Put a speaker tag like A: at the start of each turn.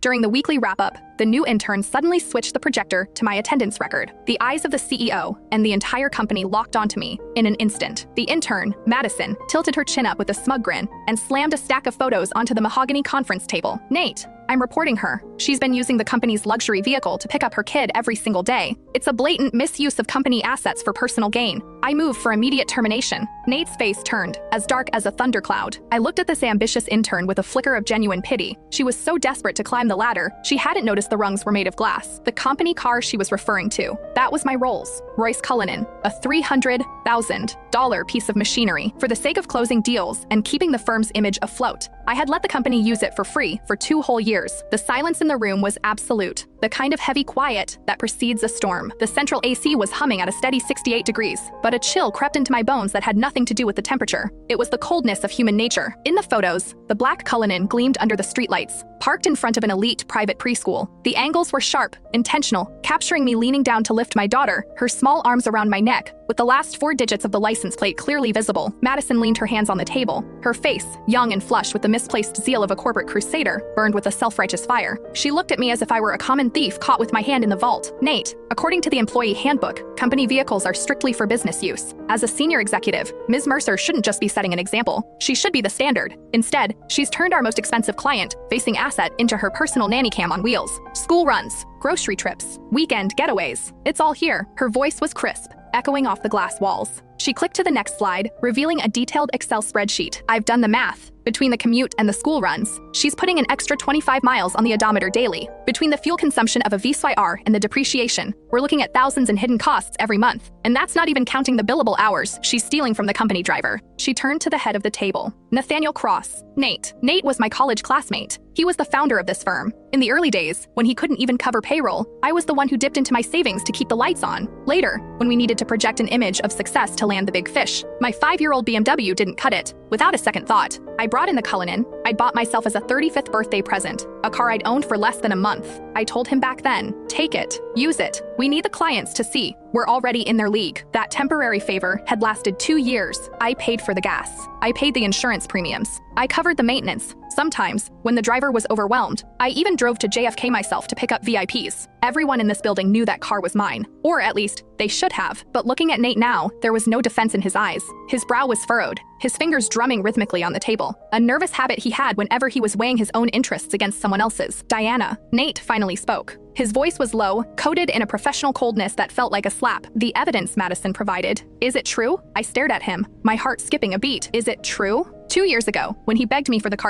A: During the weekly wrap-up, the new intern suddenly switched the projector to my attendance record. The eyes of the CEO and the entire company locked onto me in an instant. The intern, Madison, tilted her chin up with a smug grin and slammed a stack of photos onto the mahogany conference table. "Nate, I'm reporting her. She's been using the company's luxury vehicle to pick up her kid every single day. It's a blatant misuse of company assets for personal gain. I move for immediate termination." Nate's face turned, as dark as a thundercloud. I looked at this ambitious intern with a flicker of genuine pity. She was so desperate to climb the ladder, she hadn't noticed the rungs were made of glass. The company car she was referring to, that was my Rolls Royce Cullinan, a $300,000 piece of machinery. For the sake of closing deals and keeping the firm's image afloat, I had let the company use it for free for 2 whole years. The silence in the room was absolute, the kind of heavy quiet that precedes a storm. The central AC was humming at a steady 68 degrees, but a chill crept into my bones that had nothing to do with the temperature. It was the coldness of human nature. In the photos, the black Cullinan gleamed under the streetlights, parked in front of an elite private preschool. The angles were sharp, intentional, capturing me leaning down to lift my daughter, her small arms around my neck, with the last 4 digits of the license plate clearly visible. Madison leaned her hands on the table. Her face, young and flush with the misplaced zeal of a corporate crusader, burned with a self-righteous fire. She looked at me as if I were a common thief caught with my hand in the vault. "Nate, according to the employee handbook, company vehicles are strictly for business use. As a senior executive, Ms. Mercer shouldn't just be setting an example. She should be the standard. Instead, she's turned our most expensive client-facing asset into her personal nanny cam on wheels. School runs, grocery trips, weekend getaways. It's all here." Her voice was crisp, echoing off the glass walls. She clicked to the next slide, revealing a detailed Excel spreadsheet. "I've done the math. Between the commute and the school runs, she's putting an extra 25 miles on the odometer daily. Between the fuel consumption of a V-SY-R and the depreciation, we're looking at thousands in hidden costs every month. And that's not even counting the billable hours she's stealing from the company driver." She turned to the head of the table, Nathaniel Cross. Nate was my college classmate. He was the founder of this firm. In the early days, when he couldn't even cover payroll, I was the one who dipped into my savings to keep the lights on. Later, when we needed to project an image of success to land the big fish, my 5-year-old BMW didn't cut it. Without a second thought, I brought in the Cullinan I'd bought myself as a 35th birthday present, a car I'd owned for less than a month. I told him back then, "Take it, use it. We need the clients to see we're already in their league." That temporary favor had lasted 2 years. I paid for the gas. I paid the insurance premiums. I covered the maintenance. Sometimes, when the driver was overwhelmed, I even drove to JFK myself to pick up VIPs. Everyone in this building knew that car was mine. Or at least, they should have. But looking at Nate now, there was no defense in his eyes. His brow was furrowed, his fingers drumming rhythmically on the table, a nervous habit he had whenever he was weighing his own interests against someone else's. "Diana," Nate finally spoke. His voice was low, coated in a professional coldness that felt like a slap. "The evidence Madison provided. Is it true?" I stared at him, my heart skipping a beat. "Is it true?" 2 years ago, when he begged me for the car